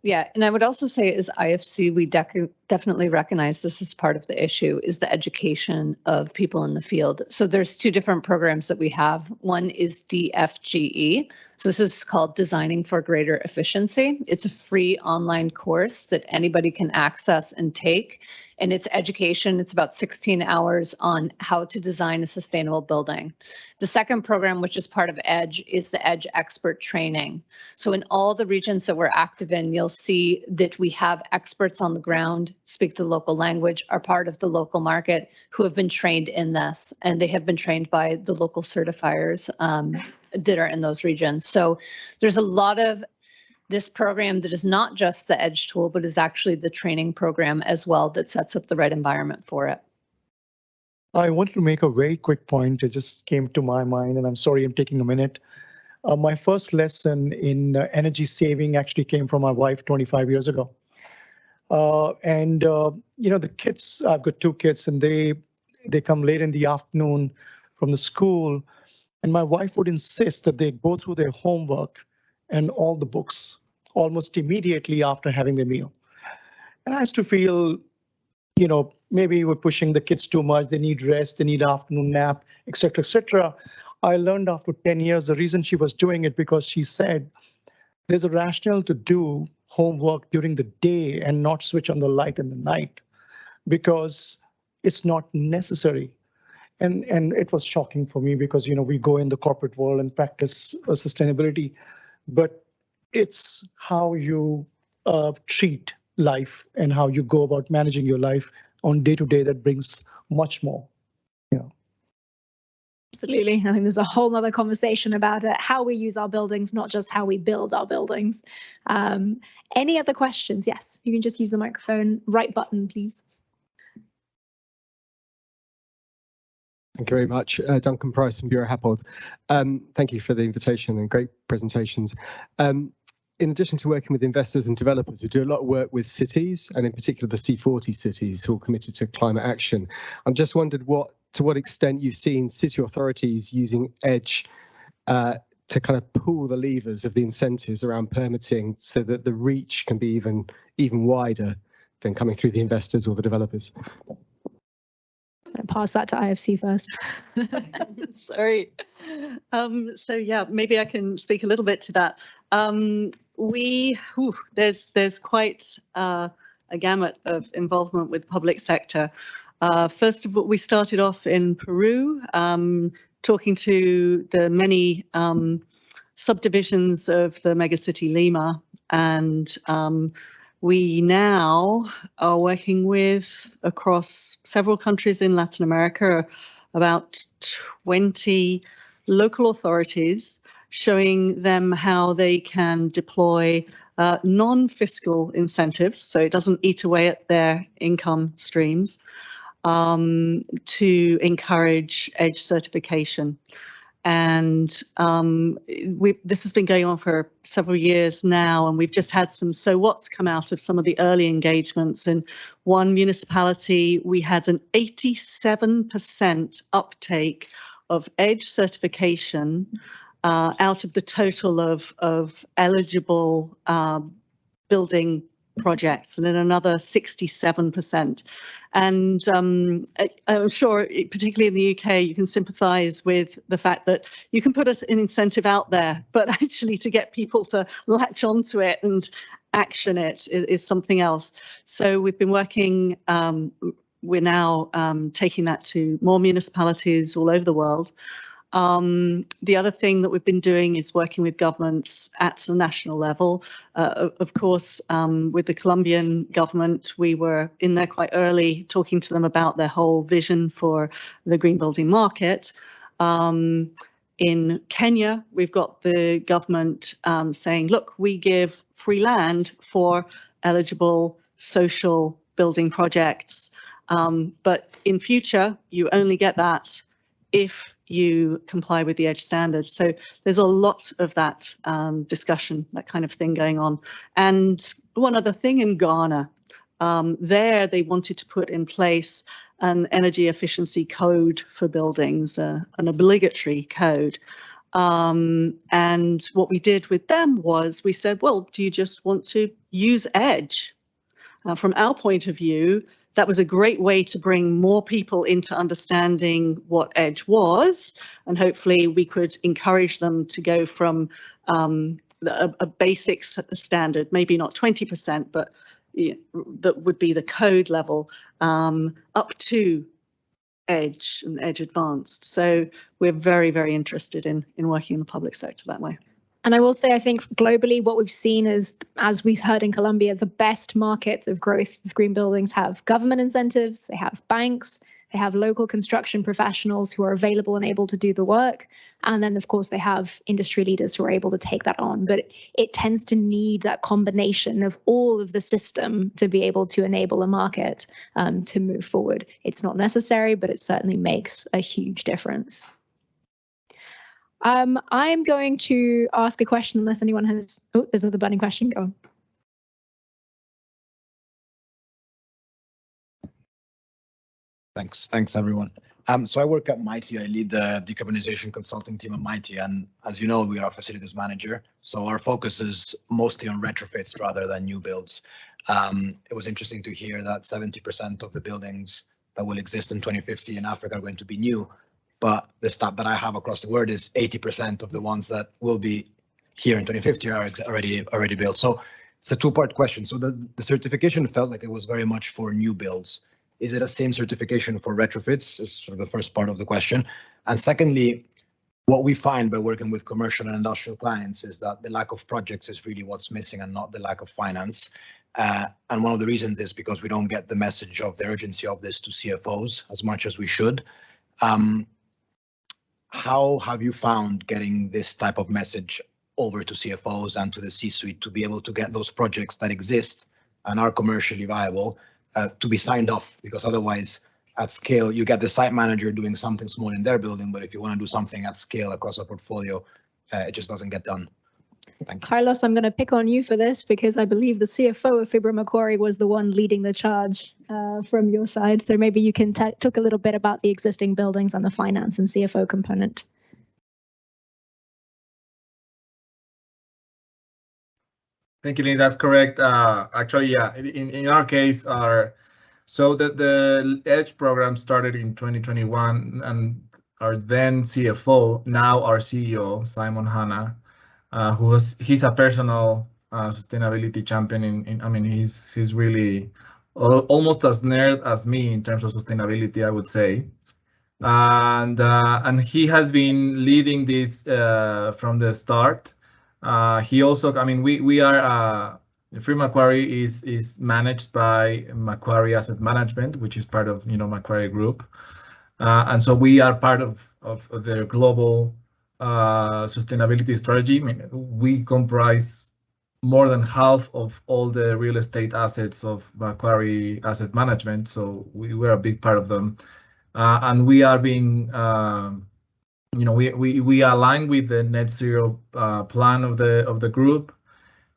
S7: Yeah, and I would also say as IFC, we definitely recognize this is part of the issue, is the education of people in the field. So there's two different programs that we have. One is DFGE. So this is called Designing for Greater Efficiency. It's a free online course that anybody can access and take. And it's education. It's about 16 hours on how to design a sustainable building. The second program, which is part of EDGE, is the EDGE Expert Training. So in all the regions that we're active in, you'll see that we have experts on the ground, speak the local language, are part of the local market, who have been trained in this, and they have been trained by the local certifiers that are in those regions. So there's a lot of this program that is not just the EDGE tool, but is actually the training program as well that sets up the right environment for it.
S2: I want to make a very quick point. It just came to my mind, and I'm sorry I'm taking a minute. My first lesson in energy saving actually came from my wife 25 years ago. You know, the kids, I've got two kids, and they come late in the afternoon from the school, and my wife would insist that they go through their homework and all the books almost immediately after having their meal. And I used to feel, you know, maybe we're pushing the kids too much. They need rest, they need afternoon nap, et cetera, et cetera. I learned after 10 years, the reason she was doing it, because she said there's a rationale to do homework during the day and not switch on the light in the night, because it's not necessary. And it was shocking for me, because, you know, we go in the corporate world and practice sustainability, but it's how you treat life and how you go about managing your life on day to day that brings much more. Yeah.
S1: Absolutely. I think there's a whole other conversation about how we use our buildings, not just how we build our buildings. Any other questions? Yes, you can just use the microphone. Right button, please.
S8: Thank you very much. Duncan Price from Bureau Happold. Thank you for the invitation and great presentations. In addition to working with investors and developers, we do a lot of work with cities, and in particular the C40 cities who are committed to climate action. I'm just wondered to what extent you've seen city authorities using EDGE to kind of pull the levers of the incentives around permitting, so that the reach can be even wider than coming through the investors or the developers.
S1: I'll pass that to IFC first.
S9: Sorry. So yeah, maybe I can speak a little bit to that. There's quite a gamut of involvement with public sector. First of all, we started off in Peru, talking to the many subdivisions of the megacity Lima, and we now are working with, across several countries in Latin America, about 20 local authorities, showing them how they can deploy non-fiscal incentives, so it doesn't eat away at their income streams, to encourage EDGE certification. And this has been going on for several years now, and we've just had some so what's come out of some of the early engagements. In one municipality, we had an 87% uptake of EDGE certification out of the total of eligible building projects, and then another 67%. And I'm sure, particularly in the UK, you can sympathise with the fact that you can put an incentive out there, but actually to get people to latch onto it and action it is something else. So we've been working, we're now taking that to more municipalities all over the world. The other thing that we've been doing is working with governments at the national level. Of course, with the Colombian government, we were in there quite early talking to them about their whole vision for the green building market. In Kenya, we've got the government saying, look, we give free land for eligible social building projects. But in future, you only get that if you comply with the EDGE standards. So there's a lot of that discussion, that kind of thing going on. And one other thing in Ghana, there they wanted to put in place an energy efficiency code for buildings, an obligatory code. And what we did with them was we said, well, do you just want to use EDGE? From our point of view, that was a great way to bring more people into understanding what EDGE was, and hopefully we could encourage them to go from a basic standard, maybe not 20%, but that would be the code level, up to EDGE and EDGE Advanced. So we're very, very interested in working in the public sector that way.
S1: And I will say, I think globally, what we've seen is, as we heard in Colombia, the best markets of growth of green buildings have government incentives, they have banks, they have local construction professionals who are available and able to do the work. And then, of course, they have industry leaders who are able to take that on. But it tends to need that combination of all of the system to be able to enable a market to move forward. It's not necessary, but it certainly makes a huge difference. I'm going to ask a question unless anyone has, oh, there's another burning question, go on.
S10: Thanks everyone. So I work at Mighty, I lead the decarbonisation consulting team at Mighty, and as you know, we are a facilities manager. So our focus is mostly on retrofits rather than new builds. It was interesting to hear that 70% of the buildings that will exist in 2050 in Africa are going to be new. But the stat that I have across the world is 80% of the ones that will be here in 2050 are already built. So it's a two-part question. So the certification felt like it was very much for new builds. Is it a same certification for retrofits? Is sort of the first part of the question. And secondly, what we find by working with commercial and industrial clients is that the lack of projects is really what's missing and not the lack of finance. And one of the reasons is because we don't get the message of the urgency of this to CFOs as much as we should. How have you found getting this type of message over to CFOs and to the C-suite to be able to get those projects that exist and are commercially viable to be signed off? Because otherwise, at scale, you get the site manager doing something small in their building, but if you want to do something at scale across a portfolio, it just doesn't get done. Thank you.
S1: Carlos, I'm going to pick on you for this because I believe the CFO of Fibra Macquarie was the one leading the charge from your side. So maybe you can talk a little bit about the existing buildings and the finance and CFO component.
S5: Thank you, Lynn. That's correct. Actually, yeah, in our case, so the EDGE program started in 2021, and our then CFO, now our CEO, Simon Hanna, he's a personal sustainability champion. I mean, he's really almost as nerd as me in terms of sustainability, I would say. And he has been leading this from the start. He also, I mean, we are Free Macquarie is managed by Macquarie Asset Management, which is part of Macquarie Group, and so we are part of their global sustainability strategy. I mean, we comprise more than half of all the real estate assets of Macquarie Asset Management, so we're a big part of them, and we are being we align with the net zero plan of the group,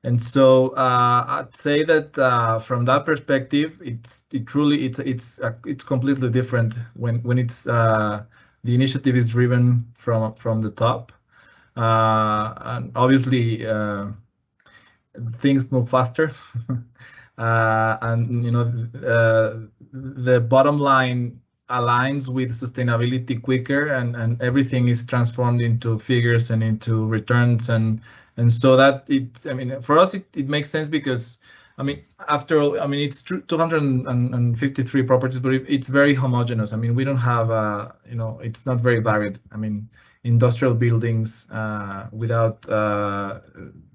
S5: and so I'd say that from that perspective, it's completely different when it's the initiative is driven from the top. And obviously things move faster. And the bottom line aligns with sustainability quicker, and everything is transformed into figures and into returns, and so that it's, I mean, for us it makes sense because, I mean, after all, I mean, it's 253 properties, but it's very homogeneous. I mean, we don't have it's not very varied. I mean, industrial buildings, without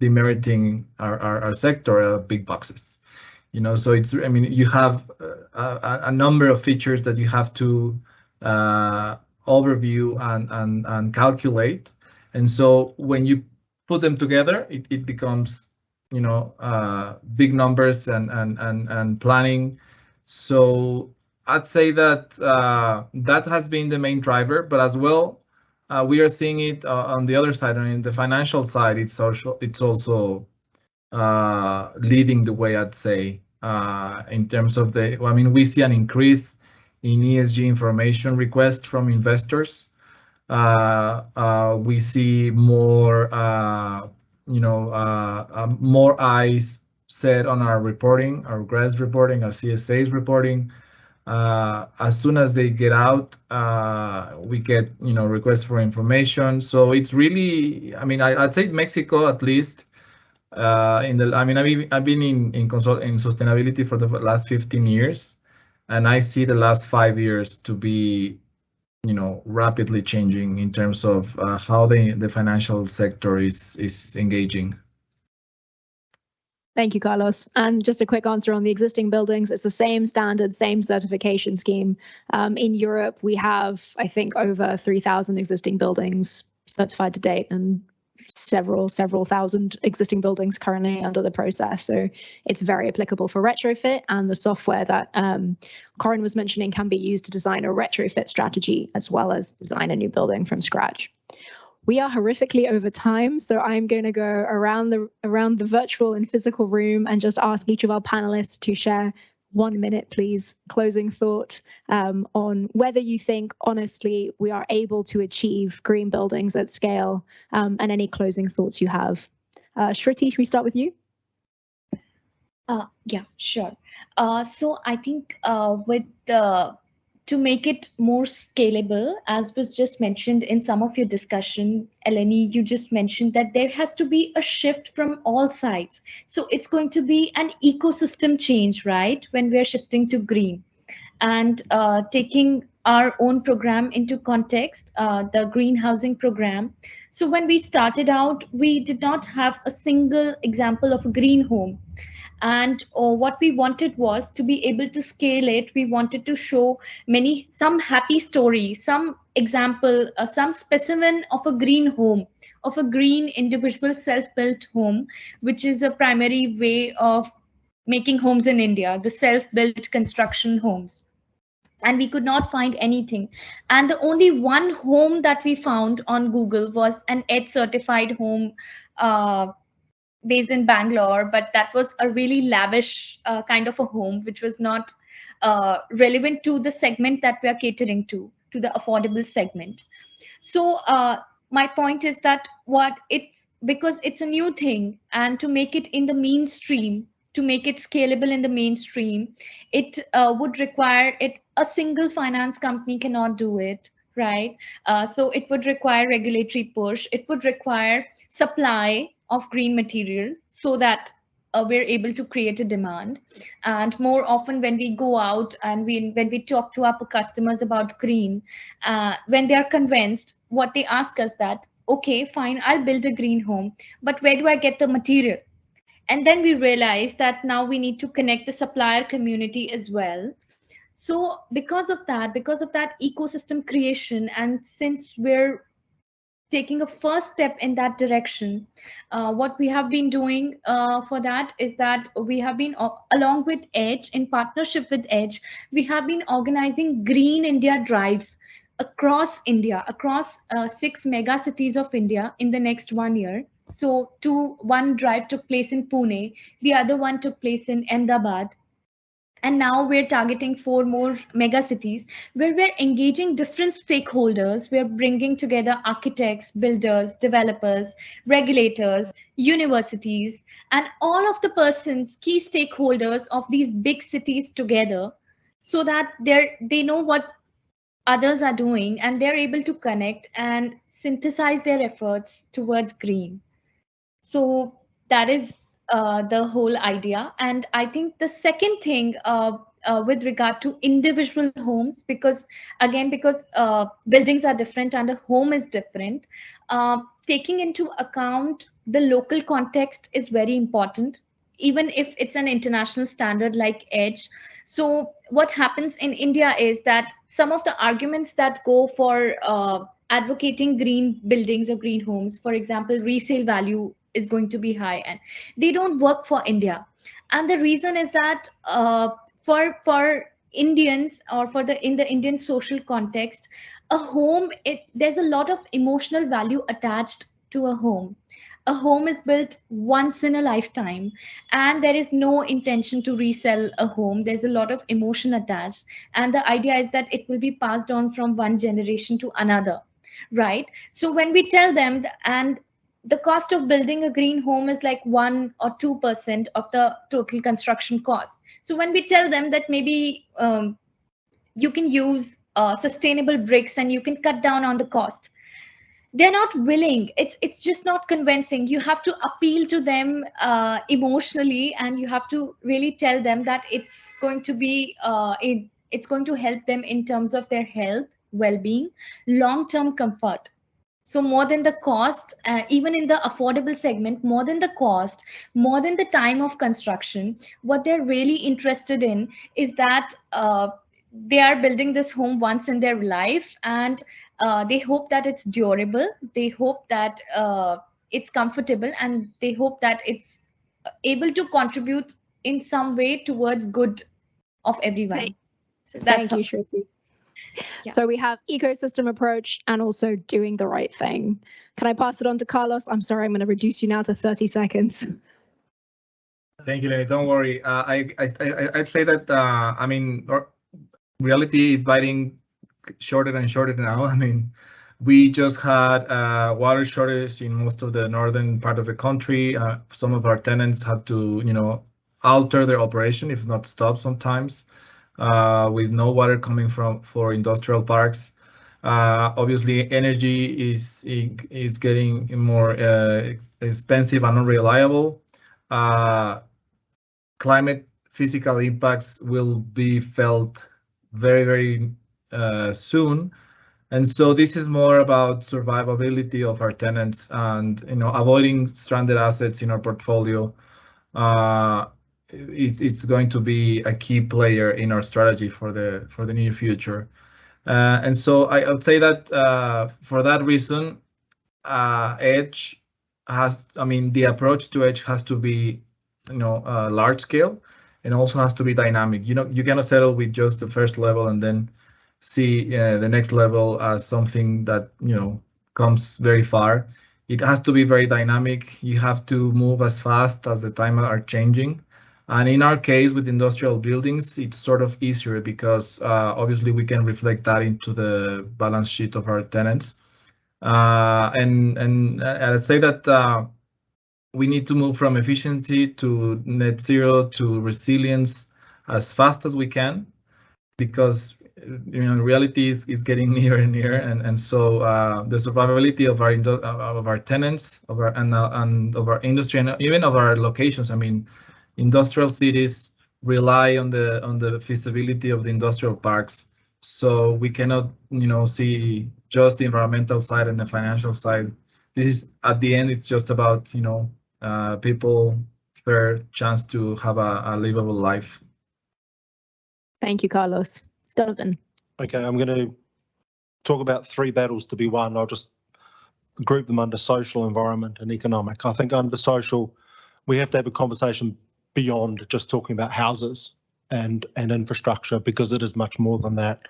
S5: demeriting our sector, are big boxes. So it's, I mean, you have a number of features that you have to overview and calculate. And so when you put them together, it becomes, big numbers and planning. So I'd say that that has been the main driver, but as well, we are seeing it on the other side. I mean, the financial side, it's also leading the way, I'd say, in terms of I mean, we see an increase in ESG information requests from investors. We see more, more eyes set on our reporting, our GRESB reporting, our CSA's reporting. As soon as they get out, we get, requests for information. So it's really, I mean, I'd say Mexico, at least, I mean, I've been in sustainability for the last 15 years, and I see the last 5 years to be, rapidly changing in terms of how the financial sector is engaging.
S1: Thank you, Carlos. And just a quick answer on the existing buildings. It's the same standard, same certification scheme. In Europe, we have, I think, over 3,000 existing buildings certified to date, and several thousand existing buildings currently under the process. So it's very applicable for retrofit, and the software that Corin was mentioning can be used to design a retrofit strategy as well as design a new building from scratch. We are horrifically over time, so I'm going to go around the virtual and physical room and just ask each of our panelists to share 1 minute, please, closing thought on whether you think, honestly, we are able to achieve green buildings at scale, and any closing thoughts you have. Shruti, should we start with you?
S4: Yeah, sure. So I think to make it more scalable, as was just mentioned in some of your discussion, Eleni, you just mentioned that there has to be a shift from all sides. So it's going to be an ecosystem change, right? When we're shifting to green and taking our own program into context, the green housing program. So when we started out, we did not have a single example of a green home. And what we wanted was to be able to scale it. We wanted to show some happy story, some example, some specimen of a green home, of a green individual self-built home, which is a primary way of making homes in India, the self-built construction homes. And we could not find anything. And the only one home that we found on Google was an EDGE certified home, based in Bangalore, but that was a really lavish kind of a home, which was not relevant to the segment that we are catering to the affordable segment. So my point is that because it's a new thing, and to make it in the mainstream, to make it scalable in the mainstream, it would require a single finance company cannot do it, right? So it would require regulatory push. It would require supply of green material so that we're able to create a demand. And more often when we go out and when we talk to our customers about green, when they are convinced, what they ask us that, okay, fine, I'll build a green home, but where do I get the material? And then we realize that now we need to connect the supplier community as well. So because of that ecosystem creation, and since we're taking a first step in that direction, what we have been doing for that is that we have been, along with EDGE, in partnership with EDGE, we have been organizing Green India drives across India, across 6 mega cities of India in the next 1 year. So one drive took place in Pune, the other one took place in Ahmedabad, And now we're targeting 4 more mega cities where we're engaging different stakeholders. We're bringing together architects, builders, developers, regulators, universities, and all of the persons, key stakeholders of these big cities together, so that they know what others are doing and they're able to connect and synthesize their efforts towards green. So that is the whole idea. And I think the second thing with regard to individual homes, because buildings are different and a home is different, taking into account the local context is very important, even if it's an international standard like EDGE. So what happens in India is that some of the arguments that go for advocating green buildings or green homes, for example, resale value is going to be high, and they don't work for India. And the reason is that for Indians, or in the Indian social context, a home, there's a lot of emotional value attached to a home. A home is built once in a lifetime, and there is no intention to resell a home. There's a lot of emotion attached, and the idea is that it will be passed on from one generation to another, right? So when we tell them, and the cost of building a green home is like 1 or 2% of the total construction cost. So when we tell them that maybe you can use sustainable bricks and you can cut down on the cost, they're not willing. It's just not convincing. You have to appeal to them emotionally, and you have to really tell them that it's going to be it's going to help them in terms of their health, well-being, long-term comfort. So more than the cost, even in the affordable segment, more than the cost, more than the time of construction, what they're really interested in is that they are building this home once in their life, and they hope that it's durable. They hope that it's comfortable, and they hope that it's able to contribute in some way towards good of everyone. So that's
S1: Thank you, Shruti. Yeah. So we have ecosystem approach and also doing the right thing. Can I pass it on to Carlos? I'm sorry, I'm going to reduce you now to 30 seconds.
S5: Thank you, Lenny. Don't worry. I'd say that, I mean, Realty is biting shorter and shorter now. I mean, we just had water shortage in most of the northern part of the country. Some of our tenants had to, alter their operation, if not stop sometimes. With no water coming for industrial parks. Obviously, energy is getting more expensive and unreliable. Climate physical impacts will be felt very, very soon. And so this is more about survivability of our tenants and avoiding stranded assets in our portfolio. It's going to be a key player in our strategy for the near future. And so I would say that for that reason, EDGE the approach to EDGE has to be, large scale, and also has to be dynamic. You cannot settle with just the first level and then see the next level as something that, comes very far. It has to be very dynamic. You have to move as fast as the times are changing. And in our case with industrial buildings, it's sort of easier because obviously we can reflect that into the balance sheet of our tenants. And I'd say that we need to move from efficiency to net zero to resilience as fast as we can, because reality is getting nearer and nearer, and so the survivability of our tenants, of our industry, and even of our locations. I mean, industrial cities rely on the feasibility of the industrial parks, so we cannot see just the environmental side and the financial side. This is, at the end, it's just about people fair chance to have a livable life.
S1: Thank you, Carlos. Donovan.
S3: Okay, I'm going to talk about 3 battles to be won. I'll just group them under social, environment, and economic. I think under social, we have to have a conversation beyond just talking about houses and infrastructure, because it is much more than that.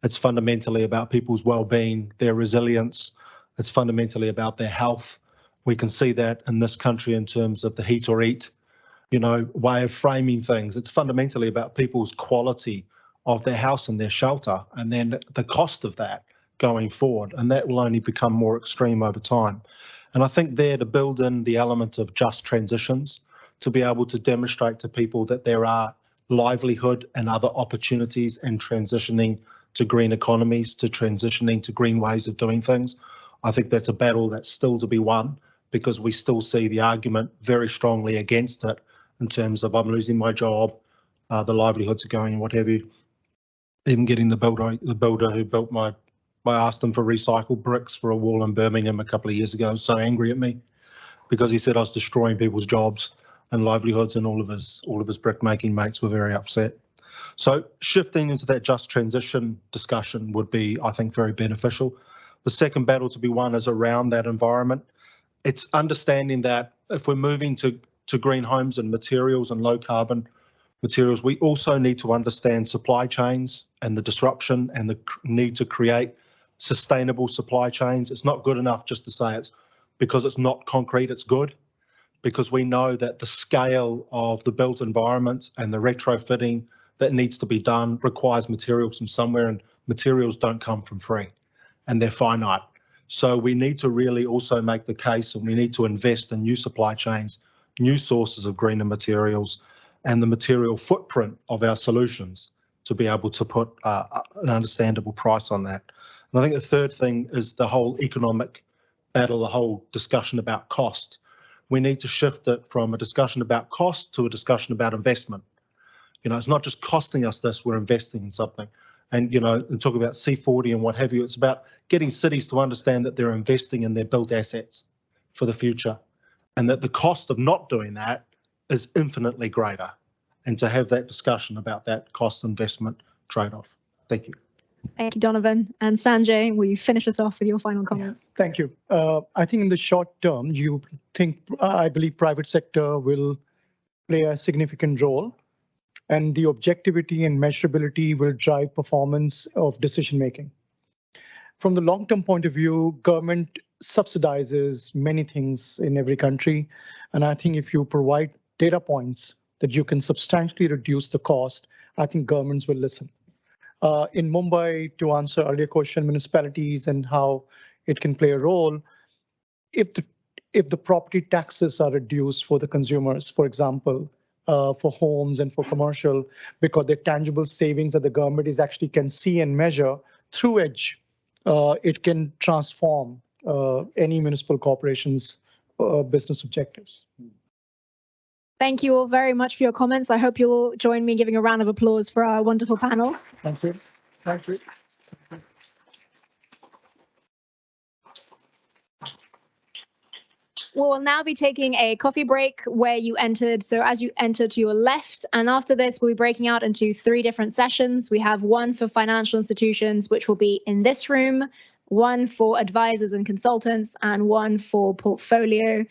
S3: It's fundamentally about people's well-being, their resilience. It's fundamentally about their health. We can see that in this country in terms of the heat or eat. way of framing things. It's fundamentally about people's quality of their house and their shelter, and then the cost of that going forward, and that will only become more extreme over time. And I think there to build in the element of just transitions, to be able to demonstrate to people that there are livelihood and other opportunities in transitioning to green economies, to transitioning to green ways of doing things. I think that's a battle that's still to be won, because we still see the argument very strongly against it in terms of I'm losing my job, the livelihoods are going, what have you. Even getting the builder who built I asked him for recycled bricks for a wall in Birmingham a couple of years ago, so angry at me because he said I was destroying people's jobs and livelihoods, and all of his brick making mates were very upset. So shifting into that just transition discussion would be, I think, very beneficial. The second battle to be won is around that environment. It's understanding that if we're moving to green homes and materials and low carbon materials, we also need to understand supply chains and the disruption and the need to create sustainable supply chains. It's not good enough just to say it's because it's not concrete, it's good, because we know that the scale of the built environment and the retrofitting that needs to be done requires materials from somewhere, and materials don't come from free and they're finite. So we need to really also make the case, and we need to invest in new supply chains, new sources of greener materials, and the material footprint of our solutions to be able to put an understandable price on that. And I think the third thing is the whole economic battle, the whole discussion about cost. We need to shift it from a discussion about cost to a discussion about investment. It's not just costing us this, we're investing in something. And, and talk about C40 and what have you, it's about getting cities to understand that they're investing in their built assets for the future, and that the cost of not doing that is infinitely greater, and to have that discussion about that cost investment trade-off. Thank you.
S1: Thank you, Donovan. And Sanjay, will you finish us off with your final comments?
S2: Yeah, thank you. I think in the short term, I believe private sector will play a significant role, and the objectivity and measurability will drive performance of decision making. From the long-term point of view, government subsidizes many things in every country, and I think if you provide data points that you can substantially reduce the cost, I think governments will listen. In Mumbai, to answer earlier question, municipalities and how it can play a role, if the property taxes are reduced for the consumers, for example, for homes and for commercial, because they're tangible savings that the government actually can see and measure through Edge, it can transform any municipal corporation's business objectives.
S1: Thank you all very much for your comments. I hope you'll all join me giving a round of applause for our wonderful panel.
S2: Thank you. Thank you.
S1: We'll now be taking a coffee break where you entered. So as you enter to your left, and after this, we'll be breaking out into 3 different sessions. We have one for financial institutions, which will be in this room, one for advisors and consultants, and one for portfolio.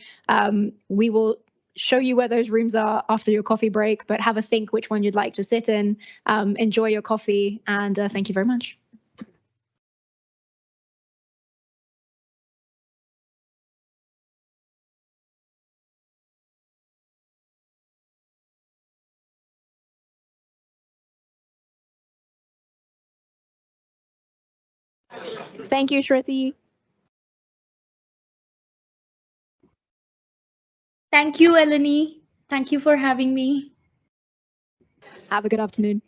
S1: We will show you where those rooms are after your coffee break, but have a think which one you'd like to sit in. Enjoy your coffee, and thank you very much. Thank you, Shruti.
S4: Thank you, Eleni. Thank you for having me.
S1: Have a good afternoon.